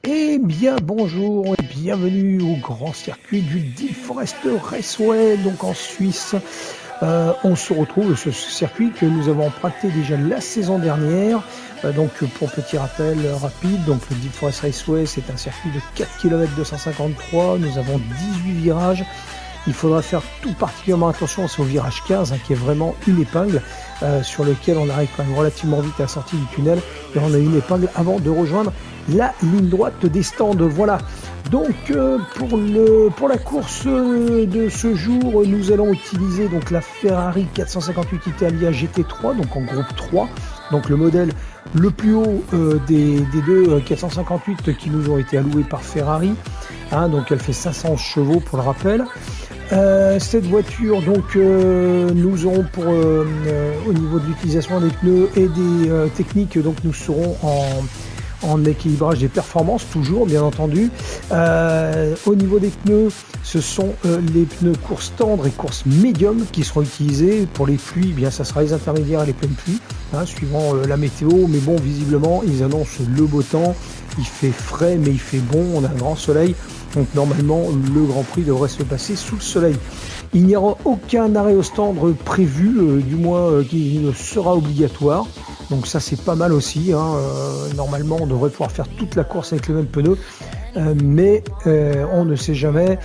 Eh bien, bonjour et bienvenue au grand circuit du Deep Forest Raceway, donc en Suisse. On se retrouve sur ce circuit que nous avons emprunté déjà la saison dernière. Donc, pour petit rappel rapide, donc le Deep Forest Raceway, c'est un circuit de 4 km 253. Nous avons 18 virages. Il faudra faire tout particulièrement attention, c'est au virage 15, qui est vraiment une épingle sur lequel on arrive quand même relativement vite à la sortie du tunnel. Et on a une épingle avant de rejoindre la ligne droite des stands. Voilà. Donc pour la course de ce jour, nous allons utiliser donc la Ferrari 458 Italia GT3, donc en groupe 3, donc le modèle le plus haut des deux 458 qui nous ont été alloués par Ferrari. Donc elle fait 500 chevaux pour le rappel. Cette voiture, donc, nous aurons au niveau de l'utilisation des pneus et des techniques, donc nous serons en équilibrage des performances, toujours bien entendu. Au niveau des pneus, ce sont les pneus course tendre et course médium qui seront utilisés. Pour les pluies, eh bien, ça sera les intermédiaires et les pleines pluies, suivant la météo. Mais bon, visiblement, ils annoncent le beau temps. Il fait frais, mais il fait bon. On a un grand soleil. Donc normalement, le Grand Prix devrait se passer sous le soleil. Il n'y aura aucun arrêt au stand prévu, du moins qui ne sera obligatoire. Donc ça, c'est pas mal aussi. Normalement, on devrait pouvoir faire toute la course avec les mêmes pneus. Mais on ne sait jamais,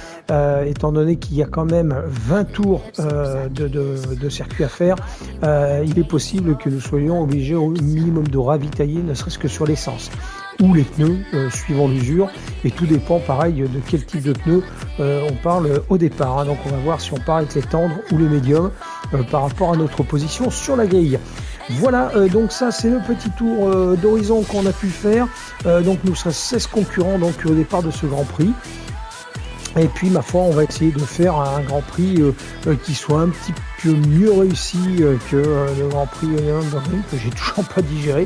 étant donné qu'il y a quand même 20 tours de circuit à faire, il est possible que nous soyons obligés au minimum de ravitailler, ne serait-ce que sur l'essence ou les pneus, suivant l'usure, et tout dépend pareil de quel type de pneus on parle au départ. Donc on va voir si on part avec les tendres ou les médiums par rapport à notre position sur la grille. Voilà, donc ça c'est le petit tour d'horizon qu'on a pu faire. Donc nous serons 16 concurrents donc, au départ de ce Grand Prix. Et puis, ma foi, on va essayer de faire un Grand Prix qui soit un petit peu mieux réussi que le Grand Prix que j'ai toujours pas digéré.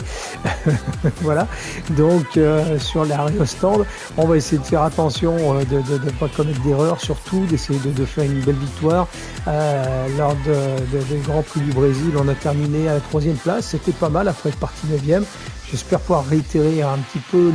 Voilà. Donc, sur l'arrêt au stand, on va essayer de faire attention de ne pas commettre d'erreurs, surtout d'essayer de faire une belle victoire. Lors du Grand Prix du Brésil, on a terminé à la 3e place. C'était pas mal après être parti 9e. J'espère pouvoir réitérer un petit peu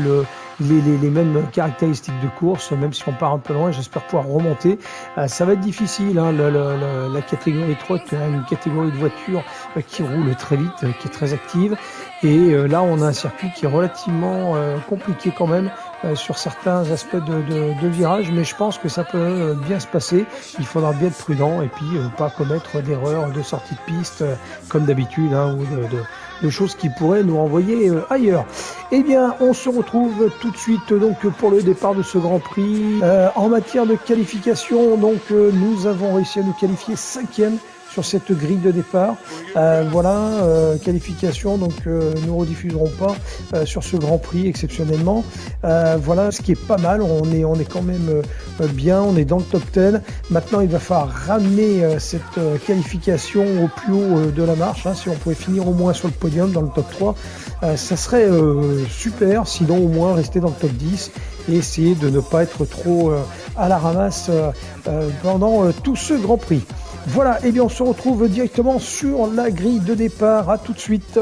les mêmes caractéristiques de course, même si on part un peu loin. J'espère pouvoir remonter. Ça va être difficile, la catégorie 3 est une catégorie de voitures qui roule très vite, qui est très active, et là on a un circuit qui est relativement compliqué quand même sur certains aspects de virage, mais je pense que ça peut bien se passer. Il faudra bien être prudent et puis pas commettre d'erreurs de sortie de piste comme d'habitude, ou de choses qui pourraient nous renvoyer ailleurs. Eh bien, on se retrouve tout de suite donc pour le départ de ce Grand Prix. En matière de qualification, donc nous avons réussi à nous qualifier 5e sur cette grille de départ. Qualification, donc nous rediffuserons pas sur ce Grand Prix exceptionnellement. Voilà, ce qui est pas mal, on est quand même bien, on est dans le top 10. Maintenant, il va falloir ramener cette qualification au plus haut de la marche. Si on pouvait finir au moins sur le podium dans le top 3, ça serait super, sinon au moins rester dans le top 10 et essayer de ne pas être trop à la ramasse pendant tout ce Grand Prix. Voilà, et bien on se retrouve directement sur la grille de départ. À tout de suite.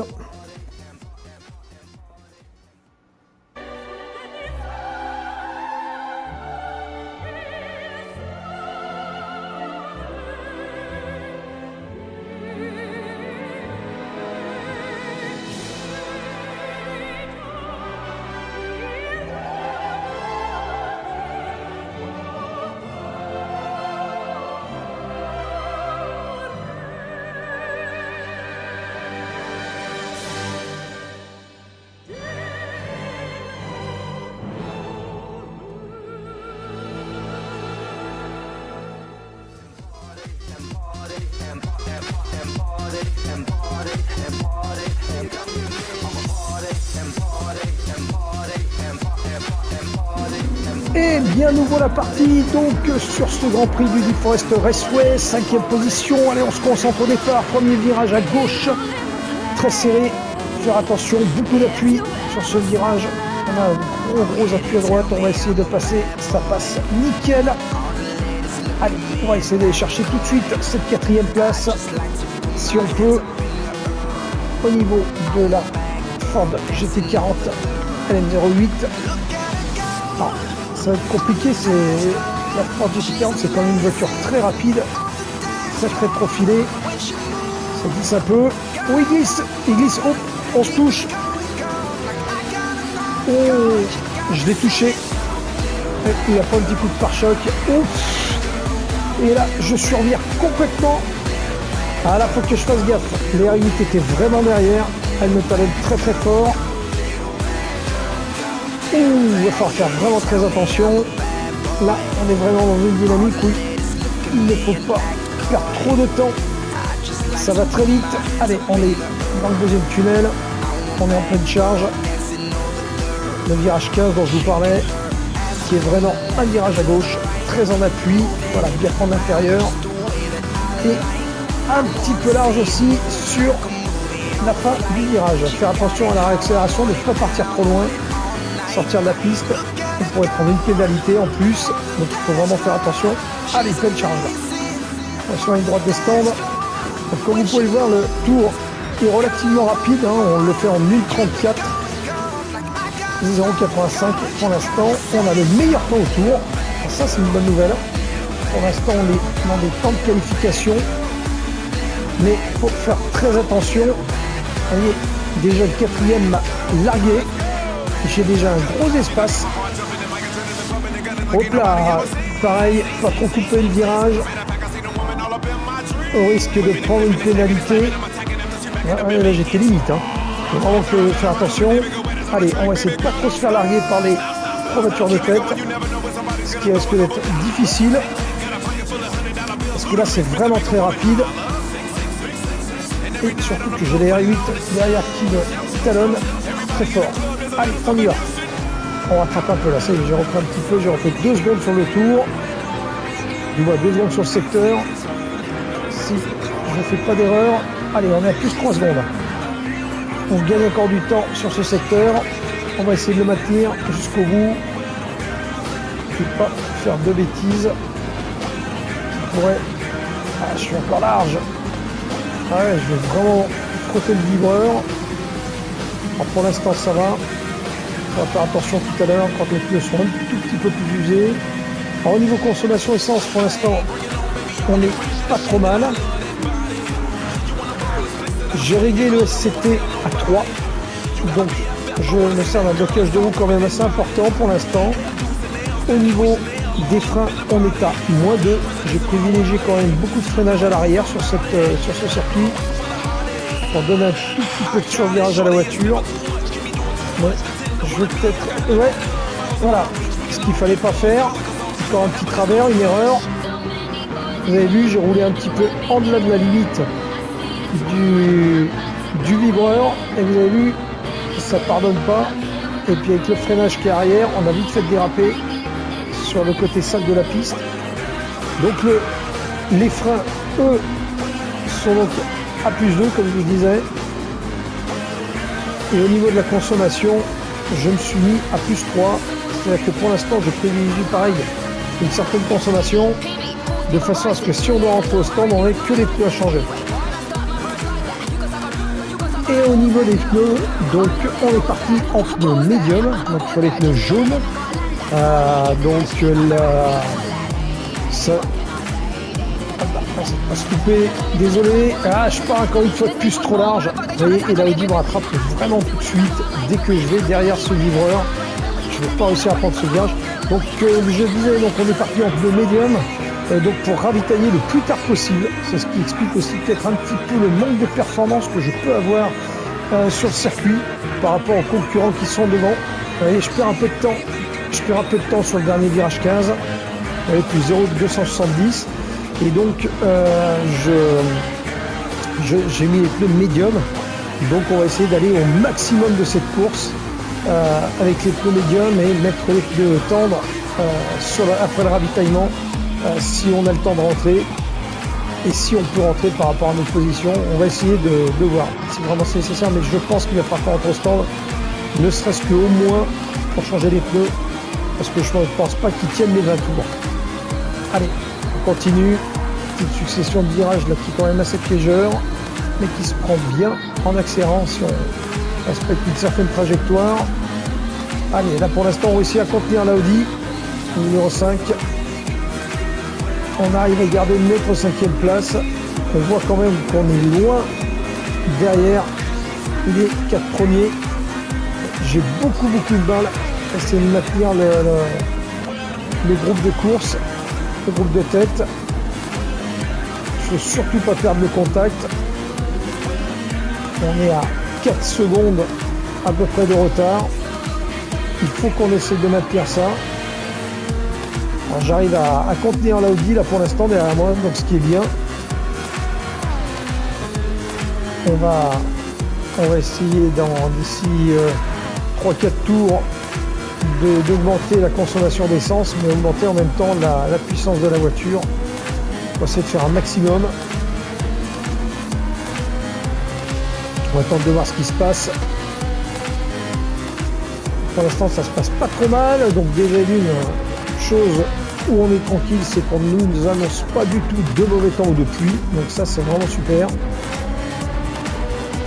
Et bien nous voilà partis donc sur ce Grand Prix du Deep Forest Raceway, 5e position. Allez, on se concentre au départ, premier virage à gauche, très serré, faire attention, beaucoup d'appui sur ce virage. On a un gros appui à droite, on va essayer de passer, ça passe nickel. Allez, on va essayer d'aller chercher tout de suite cette 4e place, si on peut, au niveau de la Ford GT40 LM08. Alors, ça va être compliqué, la Ford GT40, c'est quand même une voiture très rapide, très profilée. Ça glisse un peu. Oh, il glisse, hop, on se touche. Oh, je l'ai touché. Il a pas un petit coup de pare-choc. Ouf. Et là, je survire complètement. Ah là, faut que je fasse gaffe. Les R8 étaient vraiment derrière. Elle me talonne très fort. Ouh, il va falloir faire vraiment très attention. Là, on est vraiment dans une dynamique où il ne faut pas perdre trop de temps. Ça va très vite. Allez, on est dans le deuxième tunnel. On est en pleine charge. Le virage 15 dont je vous parlais, qui est vraiment un virage à gauche, très en appui. Voilà, bien prendre l'intérieur. Et un petit peu large aussi sur la fin du virage. Faire attention à la réaccélération, ne pas partir trop loin, sortir de la piste. On pourrait prendre une pénalité en plus, donc il faut vraiment faire attention. Allez, pleine charge. Attention à une droite des stands. Donc, comme vous pouvez le voir, le tour est relativement rapide. On le fait en 1:34. 0,85 pour l'instant. On a le meilleur temps au tour. Ça, c'est une bonne nouvelle. Pour l'instant, on est dans des temps de qualification. Mais il faut faire très attention. Vous voyez, déjà le quatrième m'a largué. J'ai déjà un gros espace. Hop là, pareil, pas trop couper le virage. Au risque de prendre une pénalité. Là, j'étais limite. Il faut vraiment faire attention. Allez, on va essayer de pas trop se faire larguer par les voitures de tête. Ce qui risque d'être difficile. Parce que là, c'est vraiment très rapide. Et surtout que j'ai les R8 derrière qui me talonnent très fort. Allez, on y va. On rattrape un peu là, ça y est, j'ai repris un petit peu, j'ai refait 2 secondes sur le tour. Du moins 2 secondes sur le secteur. Si je ne fais pas d'erreur, allez, on est à plus 3 secondes. On gagne encore du temps sur ce secteur. On va essayer de le maintenir jusqu'au bout. Je ne vais pas faire de bêtises. Je pourrais... Ah, je suis encore large. Ah ouais, je vais vraiment frotter le vibreur. Alors pour l'instant, ça va. On va faire attention tout à l'heure quand les pneus sont un tout petit peu plus usés. Alors, au niveau consommation essence, pour l'instant, on n'est pas trop mal. J'ai réglé le SCT à 3. Donc, je me sers d'un blocage de roue quand même assez important pour l'instant. Au niveau des freins, on est à -2. J'ai privilégié quand même beaucoup de freinage à l'arrière sur ce circuit. Pour donner un tout petit peu de survirage à la voiture. Ouais. Je vais peut-être... Ouais, voilà, ce qu'il fallait pas faire. Encore un petit travers, une erreur. Vous avez vu, j'ai roulé un petit peu en delà de la limite du vibreur. Et vous avez vu, ça pardonne pas. Et puis avec le freinage qui est arrière, on a vite fait déraper sur le côté sale de la piste. Donc les freins, eux, sont donc à +2, comme je vous disais. Et au niveau de la consommation, je me suis mis à +3, c'est-à-dire que pour l'instant je privilégie pareil une certaine consommation, de façon à ce que si on doit rentrer au stand, on n'ait que les pneus à changer. Et au niveau des pneus, donc on est parti en pneus médium, donc sur les pneus jaunes. Donc là, ça va se couper, désolé. Ah, je pars encore une fois de plus trop large. Vous voyez, et la Audi me rattrape vraiment tout de suite dès que je vais derrière ce livreur. Je ne vais pas réussir à prendre ce virage. Donc je disais, donc on est parti en pneu médium, donc pour ravitailler le plus tard possible. C'est ce qui explique aussi peut-être un petit peu le manque de performance que je peux avoir sur le circuit par rapport aux concurrents qui sont devant. Vous voyez, je perds un peu de temps. Je perds un peu de temps sur le dernier virage 15 avec plus 0,270. Et donc j'ai mis les pneus médiums. Donc on va essayer d'aller au maximum de cette course avec les pneus médiums et mettre les pneus tendres après le ravitaillement si on a le temps de rentrer et si on peut rentrer par rapport à notre position. On va essayer de voir si vraiment c'est nécessaire, mais je pense qu'il va falloir rentrer au stand, ne serait-ce qu'au moins pour changer les pneus, parce que je ne pense pas qu'ils tiennent les 20 tours. Allez, on continue. Petite succession de virages là qui est quand même assez piégeur, mais qui se prend bien en accélérant si on respecte une certaine trajectoire. Allez, là pour l'instant, on réussit à contenir l'Audi, numéro 5. On arrive à garder notre 5e place. On voit quand même qu'on est loin derrière les 4 premiers. J'ai beaucoup de mal à essayer de maintenir le groupe de course, le groupe de tête. Il ne faut surtout pas perdre le contact. On est à 4 secondes à peu près de retard. Il faut qu'on essaie de maintenir ça. J'arrive à contenir l'Audi là pour l'instant derrière moi, donc ce qui est bien. On va essayer d'ici 3-4 tours d'augmenter la consommation d'essence, mais augmenter en même temps la puissance de la voiture. On va essayer de faire un maximum. On va tenter de voir ce qui se passe. Pour l'instant, ça se passe pas trop mal. Donc déjà une chose où on est tranquille, c'est qu'on ne nous annonce pas du tout de mauvais temps ou de pluie. Donc ça, c'est vraiment super.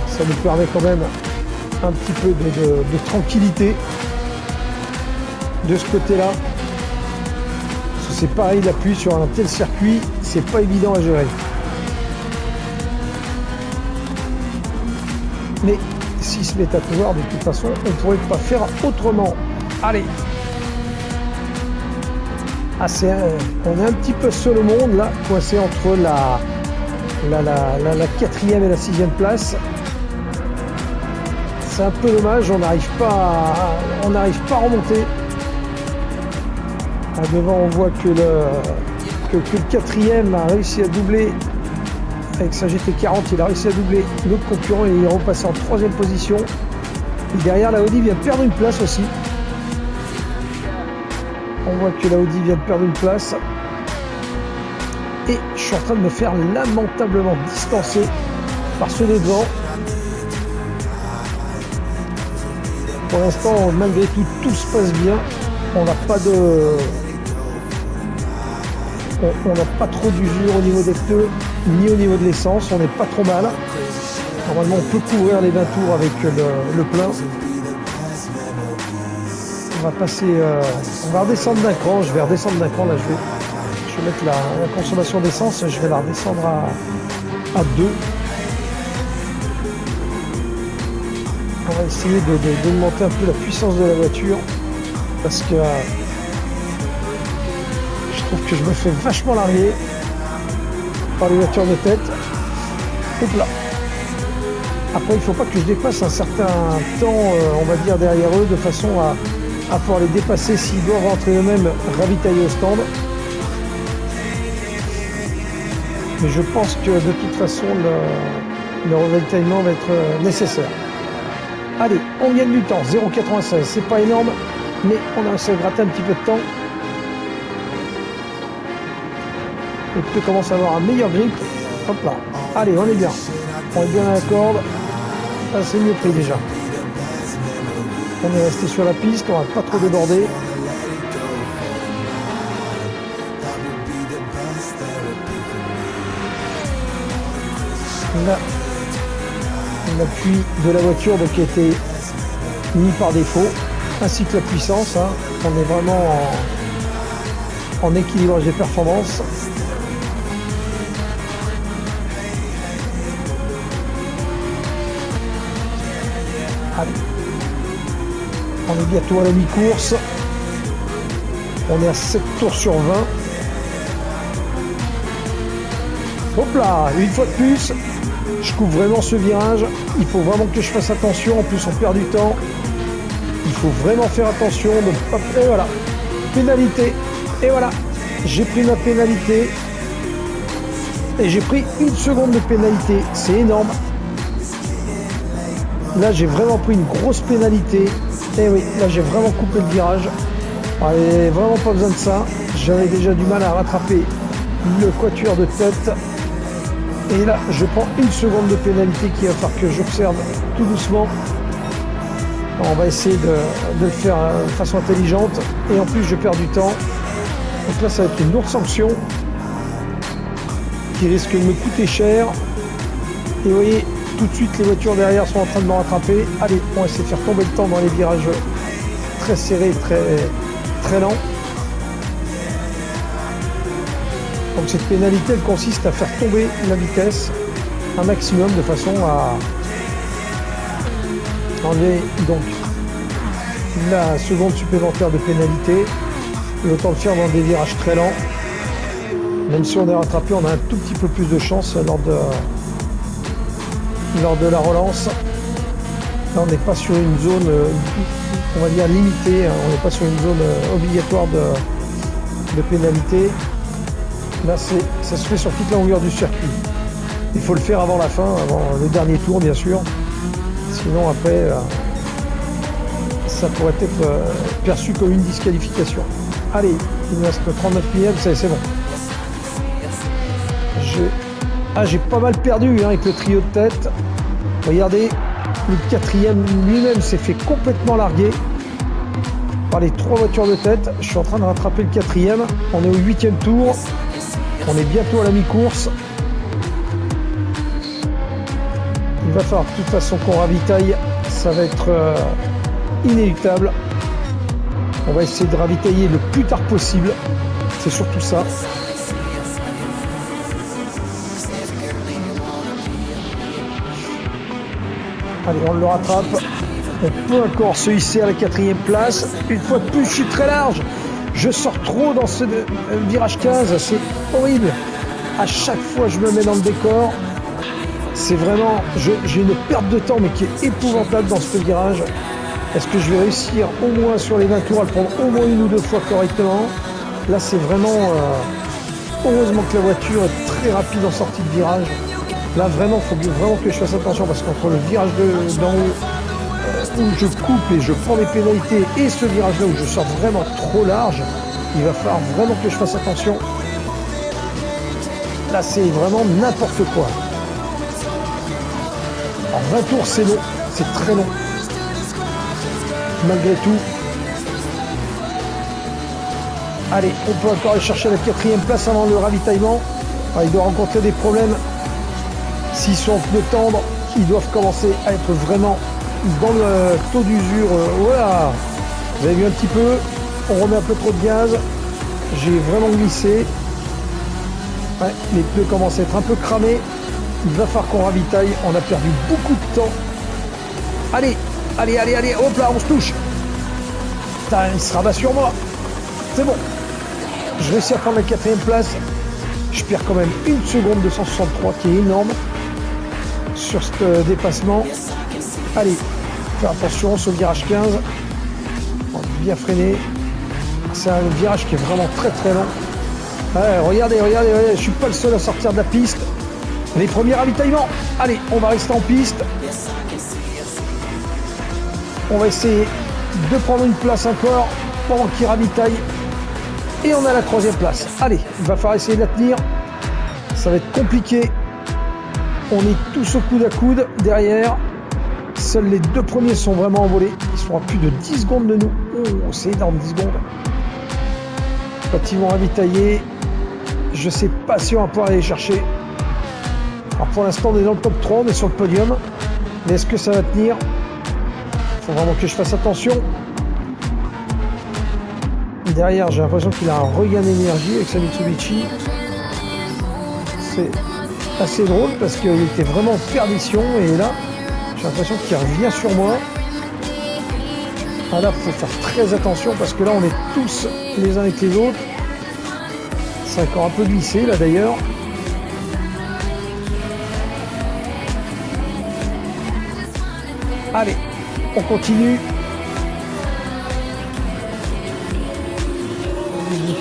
Ça nous permet quand même un petit peu de tranquillité de ce côté-là. C'est pareil, la pluie sur un tel circuit, c'est pas évident à gérer. Mais s'ils se mettent à pleuvoir, de toute façon, on ne pourrait pas faire autrement. Allez. On est un petit peu seul au monde là, coincé entre la 4e et la 6e place. C'est un peu dommage, on n'arrive pas à remonter. Là, devant, on voit que le 4e a réussi à doubler avec sa GT40, il a réussi à doubler l'autre concurrent et il est repassé en 3e position. Et derrière, la Audi vient de perdre une place aussi. On voit que la Audi vient de perdre une place. Et je suis en train de me faire lamentablement distancer par ceux des devant. Pour l'instant, malgré tout, tout se passe bien. On n'a pas trop d'usure au niveau des pneus, ni au niveau de l'essence. On n'est pas trop mal. Normalement, on peut couvrir les 20 tours avec le plein. On va passer, on va redescendre d'un cran. Je vais redescendre d'un cran. Là, je vais mettre la consommation d'essence. Je vais la redescendre à 2. On va essayer d'augmenter un peu la puissance de la voiture parce que je trouve que je me fais vachement larguer par les voitures de tête. Hop là. Après, il ne faut pas que je dépasse un certain temps, on va dire, derrière eux, de façon à pouvoir les dépasser s'ils doivent rentrer eux-mêmes ravitailler au stand. Mais je pense que de toute façon, le ravitaillement va être nécessaire. Allez, on gagne du temps, 0,96, c'est pas énorme, mais on a réussi à gratter un petit peu de temps. Et puis on commence à avoir un meilleur grip. Hop là, allez, on est bien. On est bien à la corde. Ah, c'est mieux pris déjà. On est resté sur la piste, on va pas trop déborder. Là, l'appui de la voiture donc, qui a été mis par défaut, ainsi que la puissance. Hein. On est vraiment en équilibrage des performances. Allez. On est bientôt à la mi-course. On est à 7 tours sur 20. Hop là, une fois de plus, je coupe vraiment ce virage. Il faut vraiment que je fasse attention. En plus, on perd du temps. Il faut vraiment faire attention. Donc, hop, et voilà. Pénalité. Et voilà. J'ai pris ma pénalité. Et j'ai pris 1 seconde de pénalité. C'est énorme. Là, j'ai vraiment pris une grosse pénalité. Et oui, là, j'ai vraiment coupé le virage. J'avais vraiment pas besoin de ça. J'avais déjà du mal à rattraper le quatuor de tête. Et là, je prends 1 seconde de pénalité qu'il va falloir que j'observe tout doucement. On va essayer de le faire de façon intelligente. Et en plus, je perds du temps. Donc là, ça va être une lourde sanction qui risque de me coûter cher. Et vous voyez, tout de suite, les voitures derrière sont en train de me rattraper. Allez, on va essayer de faire tomber le temps dans les virages très serré, très lent. Donc cette pénalité, elle consiste à faire tomber la vitesse un maximum de façon à enlever donc la seconde supplémentaire de pénalité. Et autant le faire dans des virages très lents. Même si on est rattrapé, on a un tout petit peu plus de chance lors de la relance. Là, on n'est pas sur une zone, on va dire, limitée. Hein. On n'est pas sur une zone obligatoire de pénalité. Là, ça se fait sur toute la longueur du circuit. Il faut le faire avant la fin, avant le dernier tour, bien sûr. Sinon, après, ça pourrait être perçu comme une disqualification. Allez, il nous reste 39 millième, c'est bon. J'ai pas mal perdu hein, avec le trio de tête. Regardez, le quatrième lui-même s'est fait complètement larguer par les 3 voitures de tête. Je suis en train de rattraper le quatrième. On est au 8e tour. On est bientôt à la mi-course. Il va falloir de toute façon qu'on ravitaille. Ça va être inéluctable. On va essayer de ravitailler le plus tard possible. C'est surtout ça. Allez, on le rattrape. On peut encore se hisser à la 4e place. Une fois de plus, je suis très large. Je sors trop dans ce virage 15. C'est horrible. À chaque fois, je me mets dans le décor. C'est vraiment... J'ai une perte de temps, mais qui est épouvantable dans ce virage. Est-ce que je vais réussir au moins sur les 20 tours à le prendre au moins 1 ou 2 fois correctement? Là, c'est vraiment... heureusement que la voiture est très rapide en sortie de virage. Là, vraiment, il faut vraiment que je fasse attention parce qu'entre le virage d'en haut, où je coupe et je prends les pénalités, et ce virage-là où je sors vraiment trop large, il va falloir vraiment que je fasse attention. Là, c'est vraiment n'importe quoi. Alors, 20 tours, c'est long, c'est très long. Malgré tout. Allez, on peut encore aller chercher la 4e place avant le ravitaillement. Alors, il doit rencontrer des problèmes. S'ils sont en pneus tendres, ils doivent commencer à être vraiment dans le taux d'usure. Voilà. Vous avez vu un petit peu, on remet un peu trop de gaz. J'ai vraiment glissé. Ouais, les pneus commencent à être un peu cramés. Il va falloir qu'on ravitaille. On a perdu beaucoup de temps. Allez, allez, allez, allez. Hop là, on se touche. Putain, il se rabat sur moi. C'est bon. Je réussis à prendre la 4e place. Je perds quand même 1 seconde 263 qui est énorme sur ce dépassement. Allez, faire attention sur le virage 15. Bien freiner. C'est un virage qui est vraiment très très long. Ouais, regardez, regardez, regardez, je suis pas le seul à sortir de la piste. Les premiers ravitaillements. Allez, on va rester en piste. On va essayer de prendre une place encore pendant qu'il ravitaille. Et on a la 3e place. Allez, il va falloir essayer de la tenir. Ça va être compliqué. On est tous au coude à coude derrière. Seuls les 2 premiers sont vraiment envolés. Ils sont à plus de 10 secondes de nous. Oh, c'est énorme, 10 secondes. Quand ils vont ravitailler, je ne sais pas si on va pouvoir aller chercher. Alors pour l'instant, on est dans le top 3, on est sur le podium. Mais est-ce que ça va tenir? Il faut vraiment que je fasse attention. Derrière, j'ai l'impression qu'il a un regain d'énergie avec sa Mitsubishi. C'est assez drôle parce qu'il était vraiment en perdition et là, j'ai l'impression qu'il revient sur moi. Ah là, il faut faire très attention parce que là, on est tous les uns avec les autres. C'est encore un peu glissé là d'ailleurs. Allez, on continue.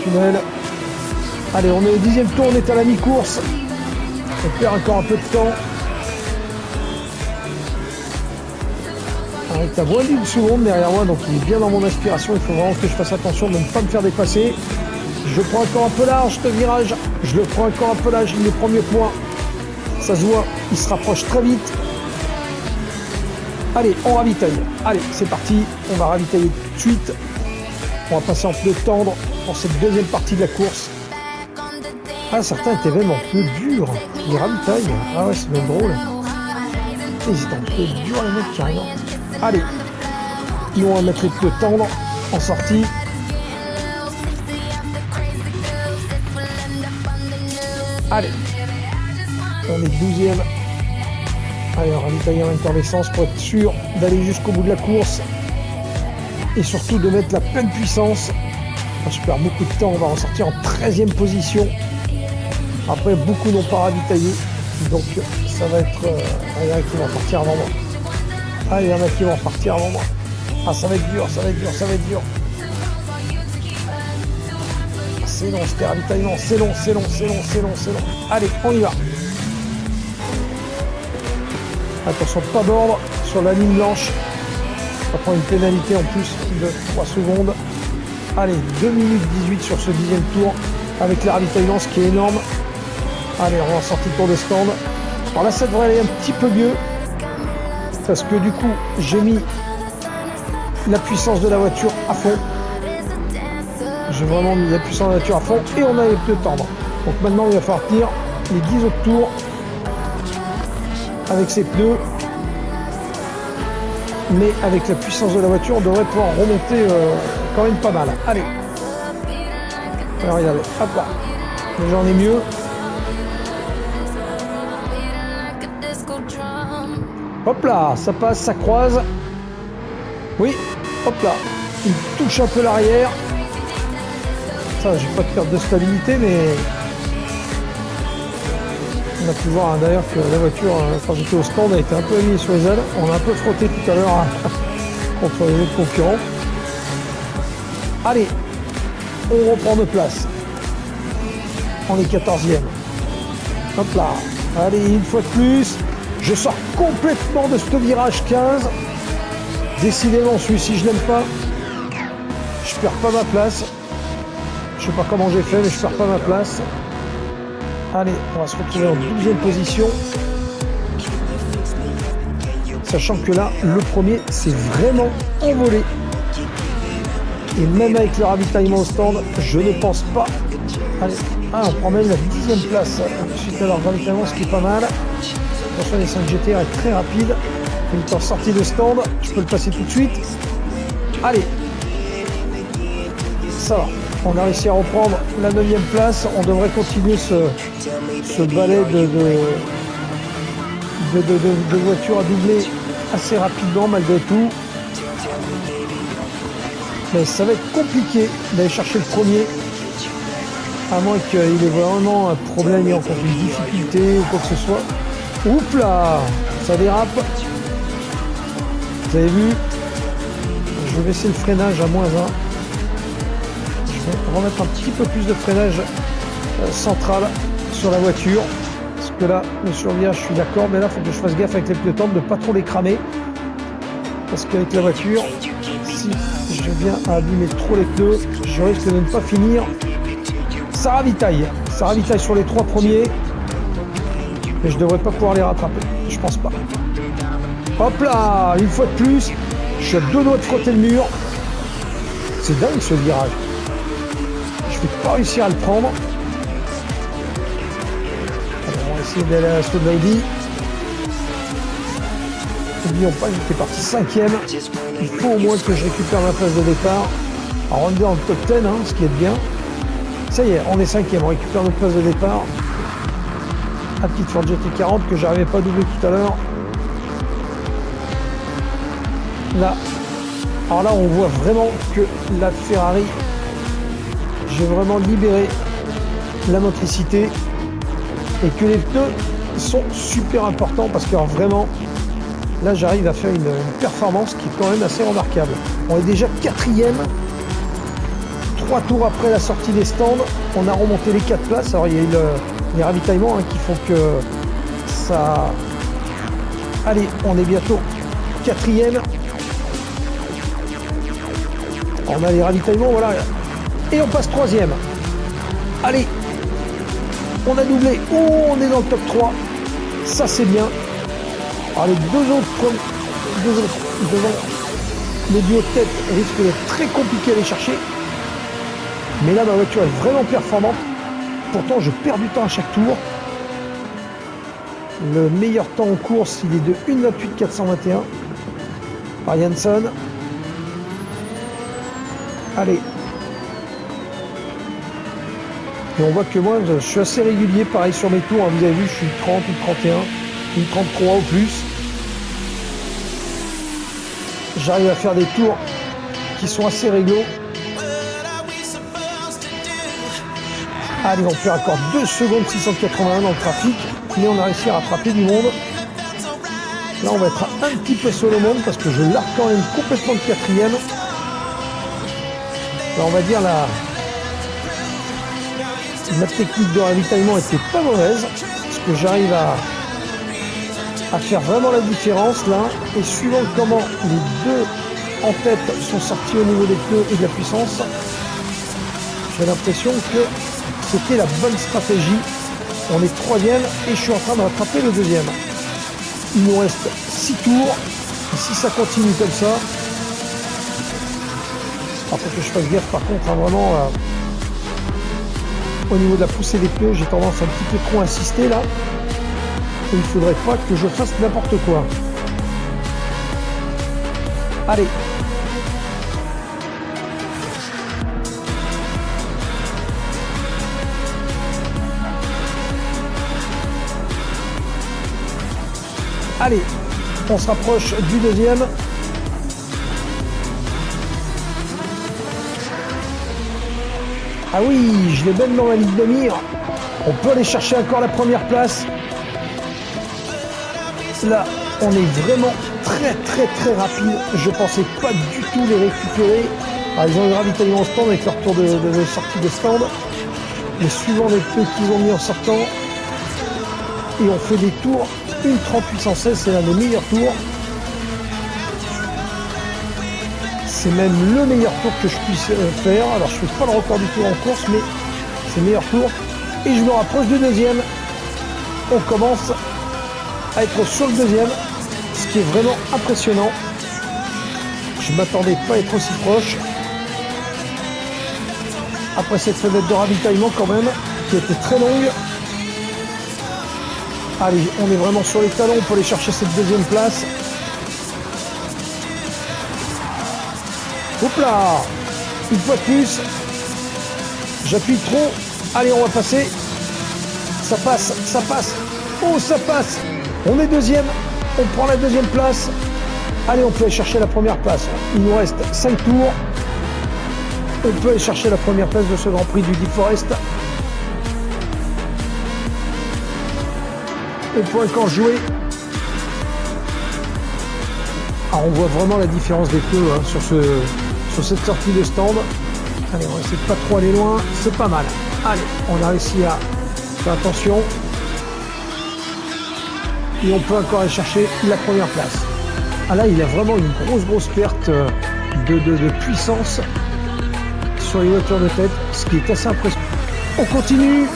Tunnel. Allez, on est au 10e tour, on est à la mi-course. On perd encore un peu de temps. Avec la moins d'une seconde derrière moi, donc il est bien dans mon aspiration. Il faut vraiment que je fasse attention de ne pas me faire dépasser. Je prends encore un peu large ce virage. Je le prends encore un peu large, il le prend mieux que moi. Ça se voit, il se rapproche très vite. Allez, on ravitaille. Allez, c'est parti. On va ravitailler tout de suite. On va passer en pneu tendre pour cette 2e partie de la course. Ah, certains étaient même en pneu dur. Ils ravitaillent. Ah ouais, c'est même drôle. Ils étaient en pneu dur, les mecs, carrément. Allez, nous on va mettre les pneus tendres. en sortie. Allez, on est 12e. Allez, on ravitailler en même temps l'essence pour être sûr d'aller jusqu'au bout de la course et surtout de mettre la pleine puissance. Je perds beaucoup de temps, on va ressortir en 13e position. Après, beaucoup n'ont pas ravitaillé, donc ça va être... il y en a qui vont partir avant moi. Ah, il y en a qui vont partir avant moi. Ah, ça va être dur, ça va être dur, ça va être dur. C'est long, c'était ravitaillement, c'est long, c'est long, c'est long, c'est long, c'est long. Allez, on y va. Attention, pas d'ordre sur la ligne blanche. On va prendre une pénalité en plus de 3 secondes. Allez, 2 minutes 18 sur ce 10e tour avec le ravitaillement, ce qui est énorme. Allez, on va sortir le tour des stands. Alors là, ça devrait aller un petit peu mieux parce que du coup, j'ai mis la puissance de la voiture à fond. J'ai vraiment mis la puissance de la voiture à fond et on a les pneus tendres. Donc maintenant, il va falloir tenir les 10 autres tours avec ces pneus. Mais avec la puissance de la voiture, on devrait pouvoir remonter quand même pas mal. Allez. Alors regardez, hop là. Déjà on est mieux. Hop là, ça passe, ça croise. Oui, hop là. Il touche un peu l'arrière. Ça, j'ai pas de perte de stabilité, mais on a pu voir hein, d'ailleurs que la voiture, quand j'étais au stand, a été un peu alignée sur les ailes. On a un peu frotté tout à l'heure hein, contre les autres concurrents. Allez, on reprend de place. On est 14e. Hop là. Allez, une fois de plus. Je sors complètement de ce virage 15. Décidément, celui-ci, je l'aime pas. Je perds pas ma place. Je sais pas comment j'ai fait, mais je perds pas ma place. Allez, on va se retrouver en 12e position. Sachant que là, le premier s'est vraiment envolé. Et même avec le ravitaillement au stand, je ne pense pas. Allez, on prend même la 10e place suite à leur ravitaillement, ce qui est pas mal. Attention, les 5 GTR est très rapide. Il est en sortie de stand. Je peux le passer tout de suite. Allez. Ça va. On a réussi à reprendre la 9e place. On devrait continuer ce balai de voitures à doubler assez rapidement malgré tout. Mais ça va être compliqué d'aller chercher le premier. À moins qu'il ait vraiment un problème, il rencontre une difficulté ou quoi que ce soit. Oups là, ça dérape. Vous avez vu? Je vais baisser le freinage à -1. Je vais remettre un petit peu plus de freinage central sur la voiture. Parce que là, le survirage, je suis d'accord. Mais là, il faut que je fasse gaffe avec les pneus tendres de ne pas trop les cramer. Parce qu'avec la voiture, si je viens à abîmer trop les pneus, je risque de ne pas finir. Ça ravitaille sur les 3 premiers. Mais je devrais pas pouvoir les rattraper. Je pense pas. Hop là, une fois de plus. Je suis à 2 doigts de frotter le mur. C'est dingue ce virage. Je vais pas réussir à le prendre. Alors, on va essayer d'aller à l'assaut de Lady. N'oublions pas, j'étais parti 5e. Il faut au moins que je récupère ma place de départ. Alors on est dans le top 10, hein, ce qui est bien. Ça y est, on est 5e, on récupère notre place de départ. La petite Ford GT40 que j'arrivais pas à doubler tout à l'heure. Là, alors là, on voit vraiment que la Ferrari, j'ai vraiment libéré la motricité et que les pneus sont super importants parce que alors, vraiment, là, j'arrive à faire une performance qui est quand même assez remarquable. On est déjà 4e. 3 tours après la sortie des stands, on a remonté les 4 places. Alors il y a eu les ravitaillements qui font que ça... Allez, on est bientôt 4e. On a les ravitaillements, voilà. Et on passe 3e. Allez, on a doublé. Oh, on est dans le top 3. Ça, c'est bien. Alors les deux autres devant le duo de tête risque d'être très compliqué à aller chercher. Mais là, ma voiture est vraiment performante. Pourtant, je perds du temps à chaque tour. Le meilleur temps en course, il est de 1,28,421 par Janssen. Allez. Et on voit que moi, je suis assez régulier, pareil sur mes tours. Hein. Vous avez vu, je suis 30, une 31, une 33 au plus. J'arrive à faire des tours qui sont assez réglo. Allez, on perd encore 2 secondes 681 dans le trafic. Mais on a réussi à rattraper du monde. Là, on va être un petit peu sur le monde parce que je largue quand même complètement de quatrième. Là, on va dire ma technique de ravitaillement était pas mauvaise parce que j'arrive à faire vraiment la différence là. Et suivant comment les deux en tête sont sortis au niveau des pneus et de la puissance, j'ai l'impression que c'était la bonne stratégie. On est troisième et je suis en train de rattraper le deuxième. Il nous reste 6 tours. Et si ça continue comme ça, il faut que je fasse gaffe par contre, hein, vraiment au niveau de la poussée des pneus, j'ai tendance un petit peu trop insister là. Et il ne faudrait pas que je fasse n'importe quoi. Allez. Allez, on se rapproche du deuxième. Ah oui, je l'ai même dans ma ligne de mire. On peut aller chercher encore la première place. Là, on est vraiment très rapide. Je pensais pas du tout les récupérer. Alors, ils ont eu ravitaillement au stand avec leur tour de sortie de stand. Mais suivant les pneus qu'ils ont mis en sortant, et on fait des tours. Une 3816, c'est l'un des meilleurs tours. C'est même le meilleur tour que je puisse faire. Alors je fais pas le record du tour en course, mais c'est le meilleur tour. Et je me rapproche du deuxième. On commence à être sur le deuxième, ce qui est vraiment impressionnant. Je ne m'attendais pas à être aussi proche. Après cette fenêtre de ravitaillement quand même, qui était très longue. Allez, on est vraiment sur les talons, on peut aller chercher cette deuxième place. Hop là! Une fois de plus. J'appuie trop. Allez, on va passer. Ça passe, ça passe. Oh, ça passe! On est deuxième. On prend la deuxième place. Allez, on peut aller chercher la première place. Il nous reste 5 tours. On peut aller chercher la première place de ce Grand Prix du Deep Forest. Au point quand joué. Alors on voit vraiment la différence des pneus hein, sur cette sortie de stand. Allez, on va essayer de pas trop aller loin. C'est pas mal. Allez, on a réussi à faire attention. Et on peut encore aller chercher la première place. Ah là, il y a vraiment une grosse perte de puissance sur les voitures de tête, ce qui est assez impressionnant. On continue.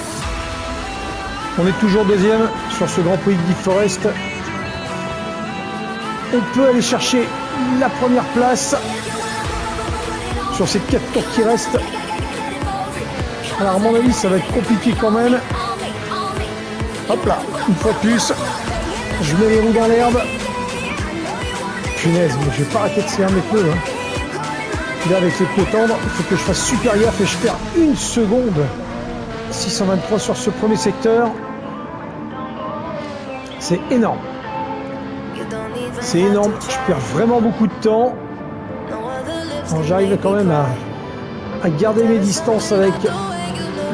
On est toujours deuxième sur ce Grand Prix de Deep Forest. On peut aller chercher la première place sur ces 4 tours qui restent. Alors à mon avis, ça va être compliqué quand même. Hop là, une fois de plus. Je mets les roues dans l'herbe. Punaise, mais je vais pas arrêter de serrer mes pneus. Hein. Là, avec les pneus tendres, il faut que je fasse super gaffe et je perds une seconde. 623 sur ce premier secteur. C'est énorme. C'est énorme. Je perds vraiment beaucoup de temps. Alors, j'arrive quand même à garder mes distances avec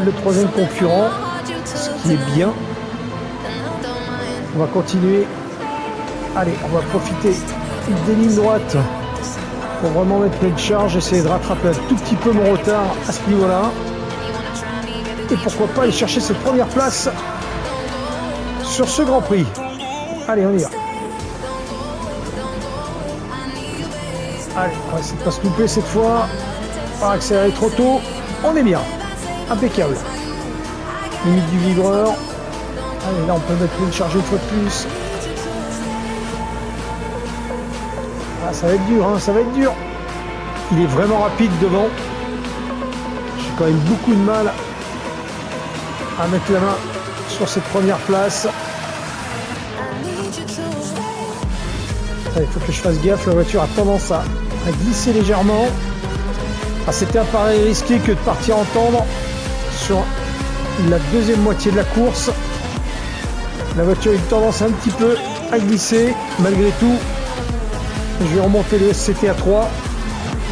le troisième concurrent, ce qui est bien. On va continuer. Allez, on va profiter des lignes droites pour vraiment mettre pleine charge, essayer de rattraper un tout petit peu mon retard à ce niveau-là. Et pourquoi pas aller chercher cette première place sur ce Grand Prix. Allez, on y va. Allez, on va essayer de pas se louper cette fois. Pas accélérer trop tôt. On est bien. Impeccable. Limite du vibreur. Allez, là on peut mettre une charge une fois de plus. Ah, ça va être dur, hein, ça va être dur. Il est vraiment rapide devant. J'ai quand même beaucoup de mal à mettre la main sur cette première place. Il faut que je fasse gaffe, la voiture a tendance à glisser légèrement. Ah, c'était un pari risqué que de partir en tendre sur la deuxième moitié de la course. La voiture a une tendance un petit peu à glisser. Malgré tout, je vais remonter le SCT à 3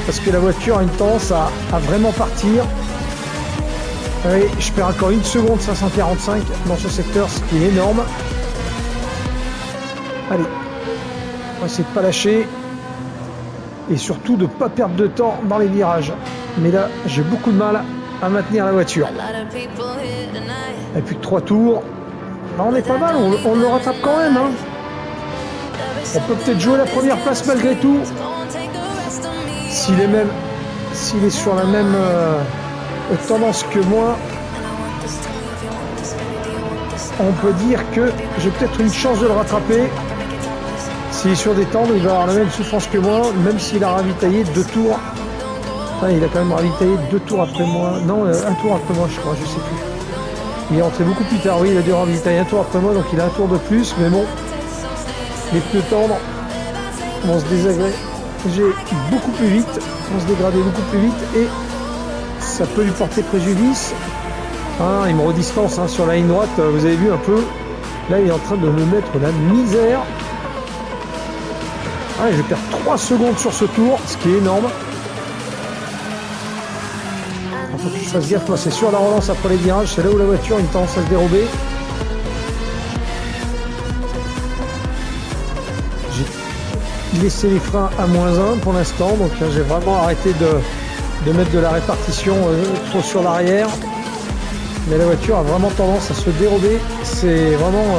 parce que la voiture a une tendance à vraiment partir. Et je perds encore 1 seconde 545 dans ce secteur, ce qui est énorme. Allez, on va essayer de ne pas lâcher et surtout de ne pas perdre de temps dans les virages. Mais là, j'ai beaucoup de mal à maintenir la voiture. Il n'y a plus que 3 tours. Là, on est pas mal, on le rattrape quand même. Hein. On peut peut-être jouer la première place malgré tout. S'il est sur la même tendance que moi, on peut dire que j'ai peut-être une chance de le rattraper. S'il est sur des tendres, il va avoir la même souffrance que moi, même s'il a ravitaillé 2 tours. Enfin, il a quand même ravitaillé 2 tours après moi. Non, 1 tour après moi, je crois, je sais plus. Il est rentré beaucoup plus tard, oui, il a dû ravitailler 1 tour après moi, donc il a 1 tour de plus, mais bon, les pneus tendres vont se désagréger beaucoup plus vite, vont se dégrader beaucoup plus vite, et ça peut lui porter préjudice. Ah, il me redistance hein, sur la ligne droite, vous avez vu un peu, là il est en train de me mettre la misère. Ah, je perds 3 secondes sur ce tour, ce qui est énorme. Il faut que je fasse gaffe, moi c'est sur la relance après les virages, c'est là où la voiture a une tendance à se dérober. J'ai laissé les freins à -1 pour l'instant, donc j'ai vraiment arrêté de mettre de la répartition trop sur l'arrière. Mais la voiture a vraiment tendance à se dérober, c'est vraiment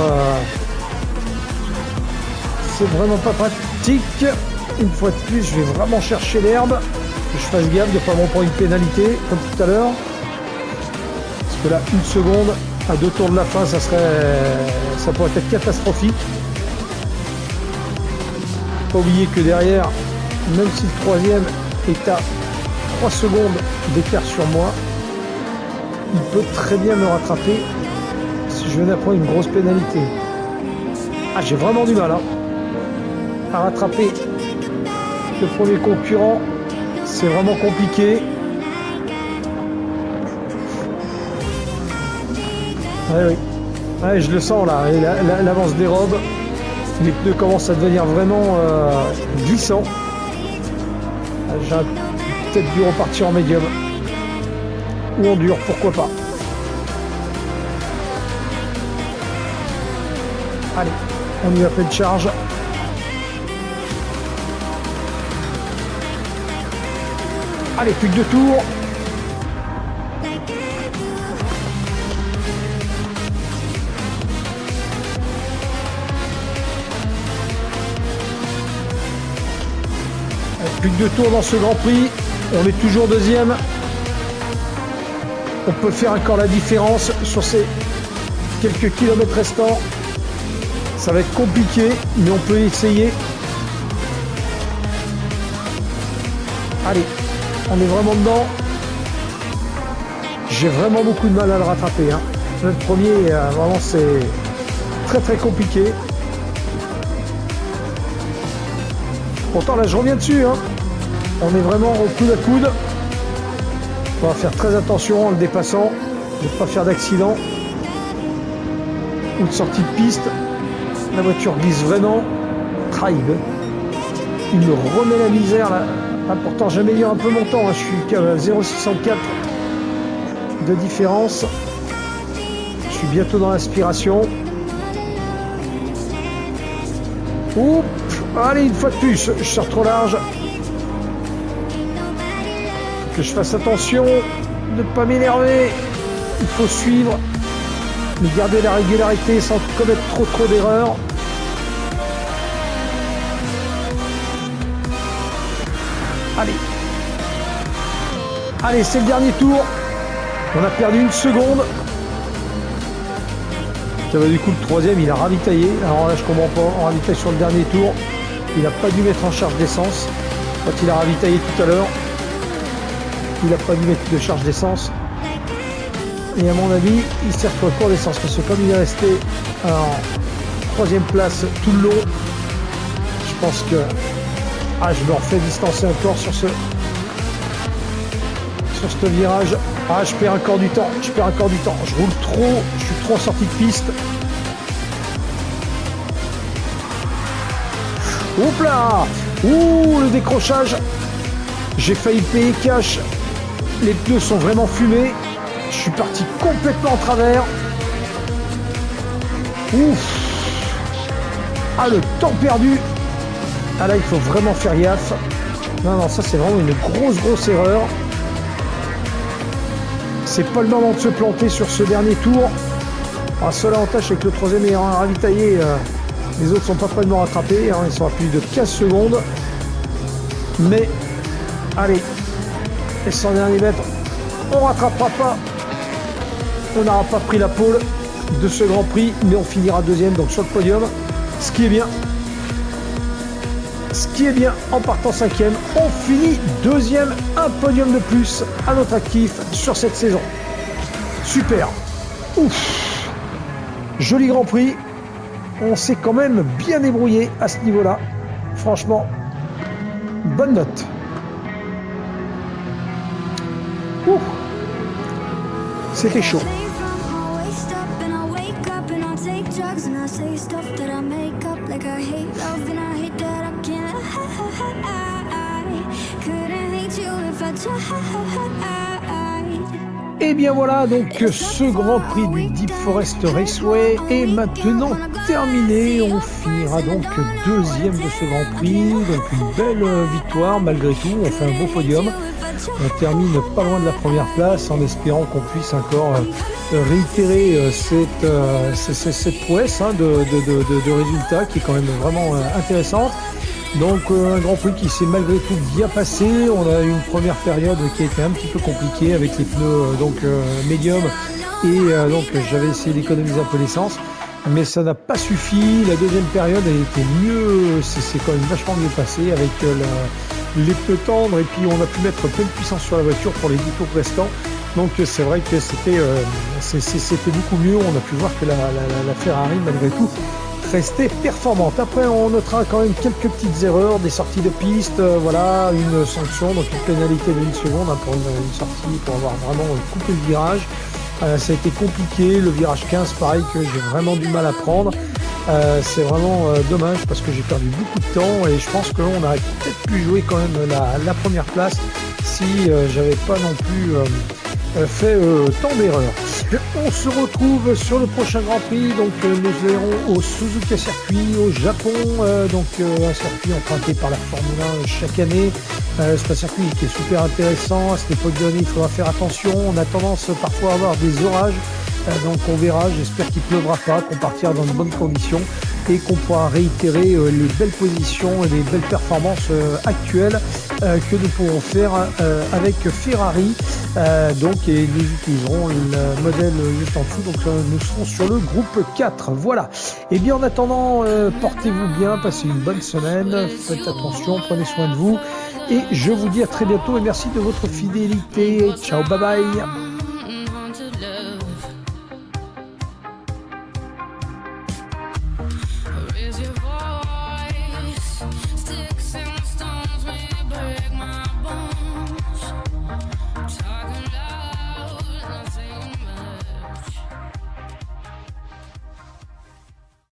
pas pratique. Une fois de plus, je vais vraiment chercher l'herbe. Que je fasse gaffe de ne pas m'en prendre une pénalité comme tout à l'heure. Parce que là, 1 seconde à 2 tours de la fin, ça pourrait être catastrophique. Pas oublier que derrière, même si le troisième est à 3 secondes d'écart sur moi, il peut très bien me rattraper si je venais à prendre une grosse pénalité. Ah, j'ai vraiment du mal hein, à rattraper le premier concurrent. C'est vraiment compliqué. Oui. Ouais, je le sens là. L'avance dérobe. Les pneus commencent à devenir vraiment glissants. J'ai peut-être dû repartir en médium. Ou en dur, pourquoi pas. Allez, on y va, pleine charge. Allez, plus que 2 tours. Plus que 2 tours dans ce Grand Prix. On est toujours deuxième. On peut faire encore la différence sur ces quelques kilomètres restants. Ça va être compliqué, mais on peut essayer. Allez. On est vraiment dedans. J'ai vraiment beaucoup de mal à le rattraper. Hein. Le premier, vraiment, c'est très très compliqué. Pourtant, là, je reviens dessus. Hein. On est vraiment au coude à coude. On va faire très attention en le dépassant, de ne pas faire d'accident ou de sortie de piste. La voiture glisse vraiment. Il me remet la misère là. Ah, pourtant j'améliore un peu mon temps, hein. Je suis qu'à 0,64 de différence. Je suis bientôt dans l'aspiration. Oups, allez, une fois de plus, je sors trop large. Faut que je fasse attention de ne pas m'énerver. Il faut suivre, mais garder la régularité sans commettre trop d'erreurs. Allez, c'est le dernier tour. On a perdu 1 seconde. Ça va, du coup, le troisième, il a ravitaillé. Alors là, je comprends pas. On ravitaille sur le dernier tour. Il n'a pas dû mettre en charge d'essence. Quand il a ravitaillé tout à l'heure, il n'a pas dû mettre de charge d'essence. Et à mon avis, il sert pour le cours d'essence. Parce que comme il est resté en 3e place tout le long, je pense que je me refais distancer encore sur ce sur ce virage. Ah, je perds encore du temps, je roule trop, je suis trop en sortie de piste. Hop là! Ouh, le décrochage. J'ai failli payer cash. Les pneus sont vraiment fumés. Je suis parti complètement en travers. Ouf! Ah, le temps perdu. Ah là, il faut vraiment faire gaffe. Non, ça c'est vraiment une grosse erreur. C'est pas le moment de se planter sur ce dernier tour. Ah, seul avantage, c'est que le troisième est ravitaillé. Les autres sont pas près de me rattraper. Ils sont à plus de 15 secondes. Mais, allez, les 100 derniers mètres, on rattrapera pas. On n'aura pas pris la pole de ce Grand Prix, mais on finira deuxième, donc sur le podium. Ce qui est bien. En partant cinquième, on finit deuxième, un podium de plus à notre actif sur cette saison. Super. Ouf. Joli Grand Prix. On s'est quand même bien débrouillé à ce niveau-là. Franchement, bonne note. Ouf. C'était chaud. Et bien voilà, donc ce Grand Prix du Deep Forest Raceway est maintenant terminé. On finira donc deuxième de ce Grand Prix, donc une belle victoire malgré tout. On fait un beau podium. On termine pas loin de la première place en espérant qu'on puisse encore réitérer cette prouesse de résultats qui est quand même vraiment intéressante. Donc un Grand Prix qui s'est malgré tout bien passé. On a eu une première période qui a été un petit peu compliquée avec les pneus médium et donc j'avais essayé d'économiser un peu l'essence, mais ça n'a pas suffi. La deuxième période a été mieux, c'est quand même vachement mieux passé avec les pneus tendres et puis on a pu mettre pleine puissance sur la voiture pour les 10 tours restants. Donc c'est vrai que c'était beaucoup mieux. On a pu voir que la Ferrari malgré tout restait performante. Après on notera quand même quelques petites erreurs, des sorties de piste, voilà, une sanction, donc une pénalité de 1 seconde pour une sortie pour avoir vraiment coupé le virage. Ça a été compliqué, le virage 15 pareil que j'ai vraiment du mal à prendre. C'est vraiment dommage parce que j'ai perdu beaucoup de temps et je pense qu'on aurait peut-être pu jouer quand même la première place si j'avais pas non plus fait tant d'erreurs. On se retrouve sur le prochain Grand Prix, donc nous irons au Suzuka Circuit au Japon, un circuit emprunté par la Formule 1 chaque année. C'est un circuit qui est super intéressant. À cette époque de l'année, il faudra faire attention. On a tendance parfois à avoir des orages. Donc on verra, j'espère qu'il ne pleuvra pas, qu'on partira dans de bonnes conditions et qu'on pourra réitérer les belles positions et les belles performances actuelles que nous pourrons faire avec Ferrari. Et nous utiliserons le modèle juste en dessous, donc nous serons sur le groupe 4. Voilà. Et bien en attendant, portez-vous bien, passez une bonne semaine, faites attention, prenez soin de vous et je vous dis à très bientôt et merci de votre fidélité. Ciao, bye bye.